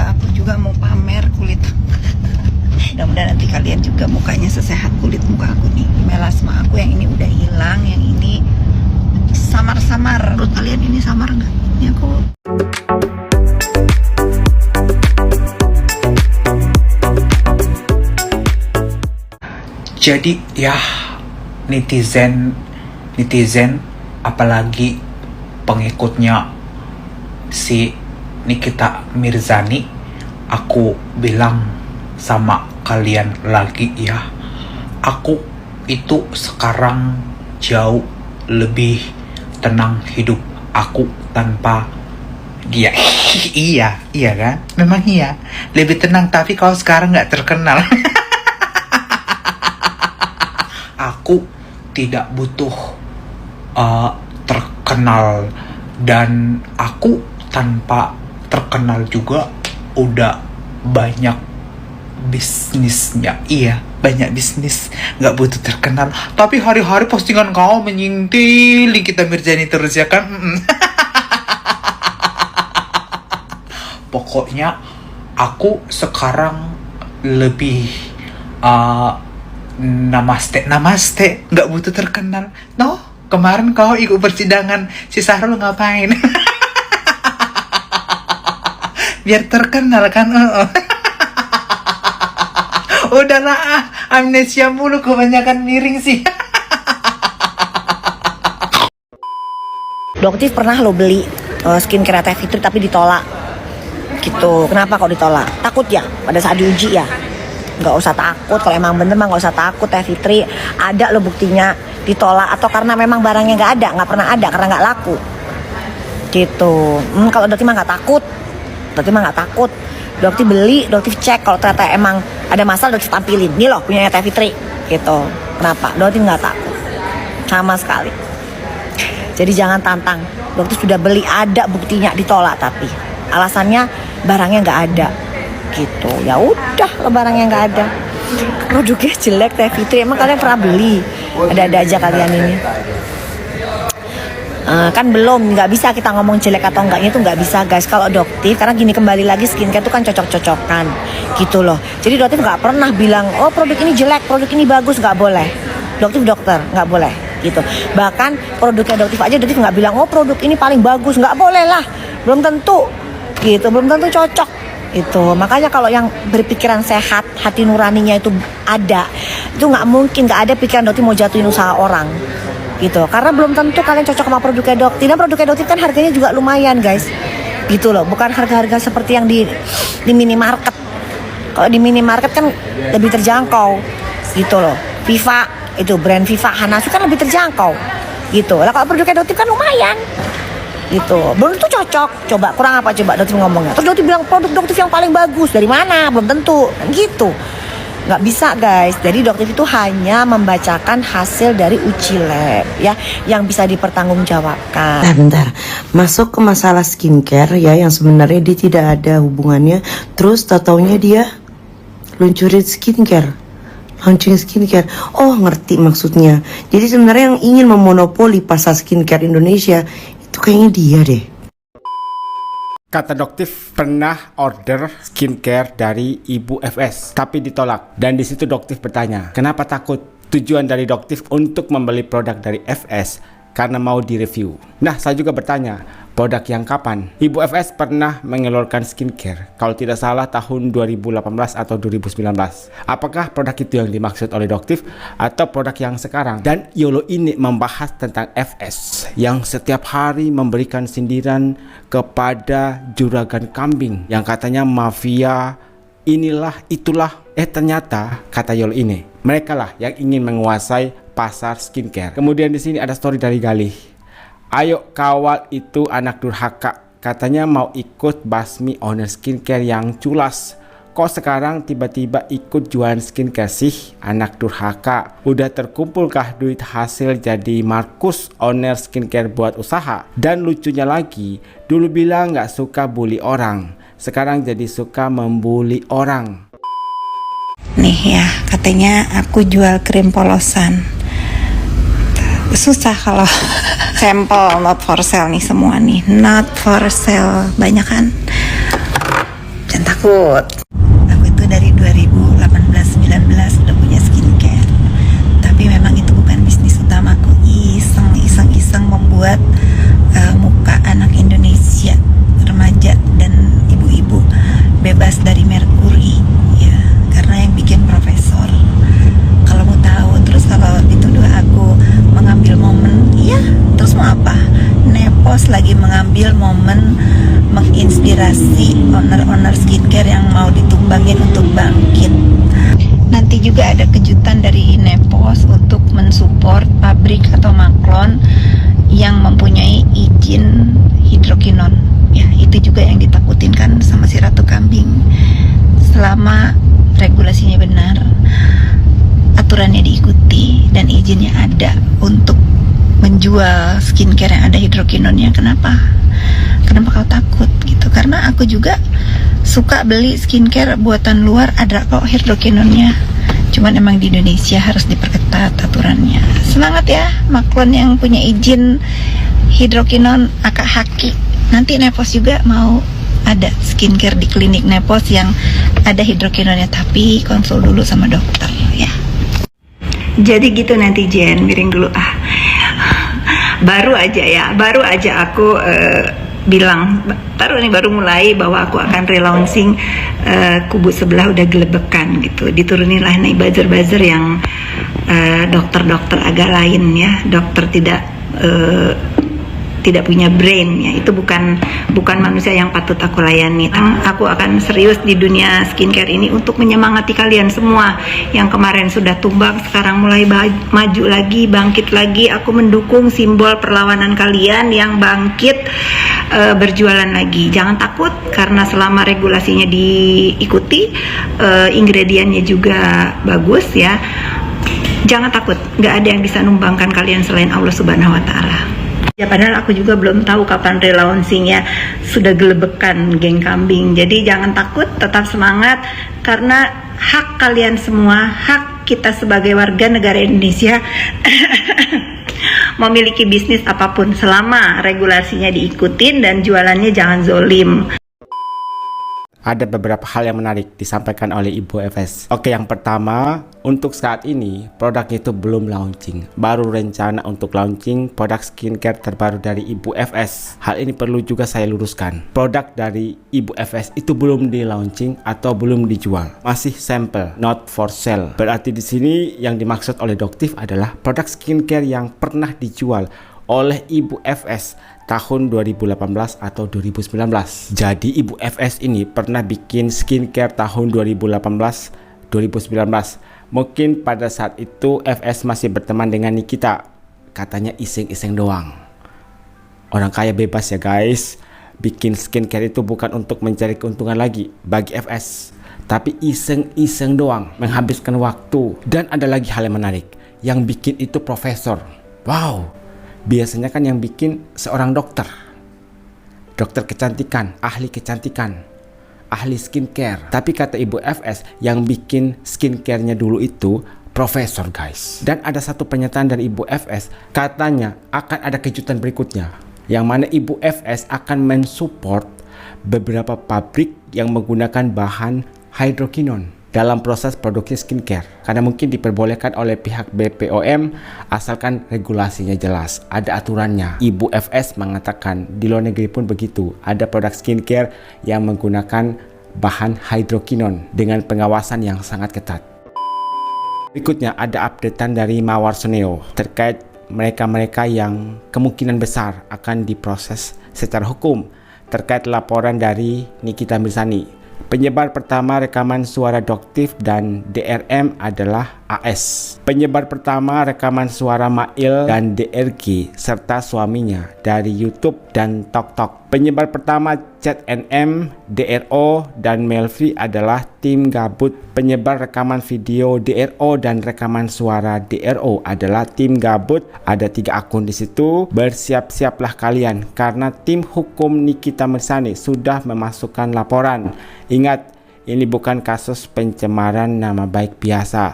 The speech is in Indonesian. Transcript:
aku juga mau pamer kulit. Mudah-mudahan nanti kalian juga mukanya sesehat kulit muka aku nih. Melasma aku yang ini udah hilang, yang ini samar-samar. Menurut kalian ini samar nggak? Ini aku. Jadi ya netizen apalagi pengikutnya si Nikita Mirzani, aku bilang sama kalian lagi ya, aku itu sekarang jauh lebih tenang hidup aku tanpa dia. Iya kan, memang iya lebih tenang, tapi kalau sekarang nggak terkenal. Aku tidak butuh terkenal, dan aku tanpa terkenal juga udah banyak bisnisnya. Iya, banyak bisnis, nggak butuh terkenal. Tapi hari-hari postingan kau menyintil Nikita Mirzani terus ya kan. Pokoknya aku sekarang lebih namaste, nggak butuh terkenal. No, kemarin kau ikut persidangan si Sahrul ngapain? Biar terkenal kan. Udahlah, amnesia mulu, kebanyakan miring sih. Doktif pernah lo beli skincare Teh Fitri tapi ditolak gitu. Kenapa kok ditolak? Takut ya pada saat diuji ya? Nggak usah takut, kalau emang bener mah nggak usah takut. Teh Fitri ada lo buktinya ditolak, atau karena memang barangnya nggak ada, nggak pernah ada karena nggak laku gitu. Kalau Doktif mah nggak takut, Doktif beli, Doktif cek, kalau ternyata emang ada masalah Doktif tampilin, nih loh punyanya Teh Fitri gitu. Kenapa? Doktif nggak takut sama sekali. Jadi jangan tantang. Doktif sudah beli, ada buktinya ditolak, tapi alasannya barangnya nggak ada gitu. Ya udah, barangnya nggak ada, produknya jelek Teh Fitri. Emang kalian pernah beli? Ada aja kalian ini. Kan belum, nggak bisa kita ngomong jelek atau enggaknya, itu nggak bisa guys kalau Doktif, karena gini, kembali lagi skincare itu kan cocok-cocokan gitu loh. Jadi Doktif nggak pernah bilang oh produk ini jelek, produk ini bagus, nggak boleh. Doktif dokter, nggak boleh gitu. Bahkan produknya Doktif aja Doktif nggak bilang oh produk ini paling bagus, nggak boleh lah, belum tentu gitu, belum tentu cocok itu. Makanya kalau yang berpikiran sehat, hati nuraninya itu ada, itu nggak mungkin nggak ada pikiran Doktif mau jatuhin usaha orang gitu, karena belum tentu kalian cocok sama produknya Doktif. Dan produknya Doktif kan harganya juga lumayan guys gitu loh, bukan harga-harga seperti yang di minimarket. Kalau di minimarket kan lebih terjangkau gitu loh. Viva itu, brand Viva, Hanasu kan lebih terjangkau gitu. Lah kalau produknya Doktif kan lumayan gitu, belum tentu cocok. Coba kurang apa coba Doktif ngomongnya, terus Doktif bilang produk Doktif yang paling bagus, dari mana? Belum tentu gitu. Nggak bisa guys. Jadi Doktif itu hanya membacakan hasil dari uji lab ya, yang bisa dipertanggungjawabkan. Nah bentar, masuk ke masalah skincare ya, yang sebenarnya dia tidak ada hubungannya. Terus taunya dia launching skincare. Oh ngerti maksudnya. Jadi sebenarnya yang ingin memonopoli pasar skincare Indonesia itu kayaknya dia deh. Kata Doktif pernah order skincare dari Ibu FS tapi ditolak, dan di situ Doktif bertanya kenapa takut. Tujuan dari Doktif untuk membeli produk dari FS karena mau direview. Nah saya juga bertanya produk yang kapan. Ibu FS pernah mengeluarkan skincare kalau tidak salah tahun 2018 atau 2019. Apakah produk itu yang dimaksud oleh Doktif atau produk yang sekarang? Dan YOLO ini membahas tentang FS yang setiap hari memberikan sindiran kepada juragan kambing yang katanya mafia inilah itulah. Ternyata kata YOLO ini, mereka lah yang ingin menguasai pasar skincare. Kemudian di sini ada story dari Galih. Ayo kawal itu anak durhaka, katanya mau ikut basmi owner skincare yang culas. Kok sekarang tiba-tiba ikut jualan skincare sih anak durhaka? Udah terkumpulkah duit hasil jadi Markus owner skincare buat usaha? Dan lucunya lagi, dulu bilang gak suka bully orang, sekarang jadi suka membuli orang. Nih ya, katanya aku jual krim polosan. Susah kalau sampel not for sale nih semua nih. Not for sale, banyak kan? Jangan takut. takut. Aku itu dari 2018-19 udah punya skincare. Tapi memang itu bukan bisnis utamaku. Iseng membuat muka anak Indonesia, remaja dan ibu-ibu bebas dari merkuri, ya, karena yang bikin profesor. Kalau mau tahu, terus kalau dituduh aku mengambil momen, ya terus mau apa? Nepos lagi mengambil momen menginspirasi owner-owner skincare yang mau ditumbangin untuk bangkit. Nanti juga ada kejutan dari Nepos untuk mensupport pabrik atau maklon yang mempunyai izin hidrokinon. Ya, itu juga yang ditakutin kan sama si Ratu Kambing. Selama regulasinya benar, aturannya diikuti dan izinnya ada untuk menjual skincare yang ada hidrokinonnya, kenapa kau takut gitu? Karena aku juga suka beli skincare buatan luar, ada kok hidrokinonnya, cuman emang di Indonesia harus diperketat aturannya. Semangat ya maklon yang punya izin hidrokinon, akak haki. Nanti Nepos juga mau ada skincare di klinik Nepos yang ada hidrokinonnya, tapi konsul dulu sama dokter ya. Jadi gitu nanti Jen, miring dulu baru aja aku bilang, baru mulai bahwa aku akan relaunching kubu sebelah udah gelebekan gitu. Diturunin lah nih buzzer yang dokter-dokter agak lain ya, dokter tidak punya brain ya, itu bukan manusia yang patut aku layani. Aku akan serius di dunia skincare ini untuk menyemangati kalian semua yang kemarin sudah tumbang, sekarang mulai maju lagi, bangkit lagi. Aku mendukung simbol perlawanan kalian yang bangkit, berjualan lagi. Jangan takut, karena selama regulasinya diikuti, ingredientnya juga bagus ya. Jangan takut, nggak ada yang bisa numbangkan kalian selain Allah Subhanahu Wa Taala. Ya, padahal aku juga belum tahu kapan relaunchingnya, sudah gelebekan geng kambing. Jadi jangan takut, tetap semangat, karena hak kalian semua, hak kita sebagai warga negara Indonesia memiliki bisnis apapun selama regulasinya diikutin dan jualannya jangan zolim. Ada beberapa hal yang menarik disampaikan oleh Ibu FS. Oke, yang pertama, untuk saat ini produknya itu belum launching. Baru rencana untuk launching produk skincare terbaru dari Ibu FS. Hal ini perlu juga saya luruskan. Produk dari Ibu FS itu belum di launching atau belum dijual. Masih sampel, not for sale. Berarti di sini yang dimaksud oleh Doktif adalah produk skincare yang pernah dijual oleh Ibu FS tahun 2018 atau 2019. Jadi Ibu FS ini pernah bikin skincare tahun 2018-2019. Mungkin pada saat itu FS masih berteman dengan Nikita. Katanya iseng-iseng doang. Orang kaya bebas ya guys. Bikin skincare itu bukan untuk mencari keuntungan lagi bagi FS, tapi iseng-iseng doang, menghabiskan waktu. Dan ada lagi hal yang menarik, yang bikin itu profesor. Wow, biasanya kan yang bikin seorang dokter kecantikan, ahli skincare. Tapi kata Ibu FS, yang bikin skincare-nya dulu itu profesor guys. Dan ada satu pernyataan dari Ibu FS, katanya akan ada kejutan berikutnya, yang mana Ibu FS akan mensupport beberapa pabrik yang menggunakan bahan hidrokinon dalam proses produksi skincare, karena mungkin diperbolehkan oleh pihak BPOM asalkan regulasinya jelas, ada aturannya. Ibu FS mengatakan di luar negeri pun begitu, ada produk skincare yang menggunakan bahan hidrokinon dengan pengawasan yang sangat ketat. Berikutnya ada updatean dari Mawar Soneo terkait mereka-mereka yang kemungkinan besar akan diproses secara hukum terkait laporan dari Nikita Mirzani. Penyebar pertama rekaman suara Doktif dan DRM adalah AS. Penyebar pertama rekaman suara Mail dan DRG serta suaminya dari YouTube dan TokTok. Penyebar pertama chat NM, DRO, dan Melvi adalah tim gabut. Penyebar rekaman video DRO dan rekaman suara DRO adalah tim gabut. Ada 3 akun di situ. Bersiap-siaplah kalian karena tim hukum Nikita Mirzani sudah memasukkan laporan. Ingat, ini bukan kasus pencemaran nama baik biasa.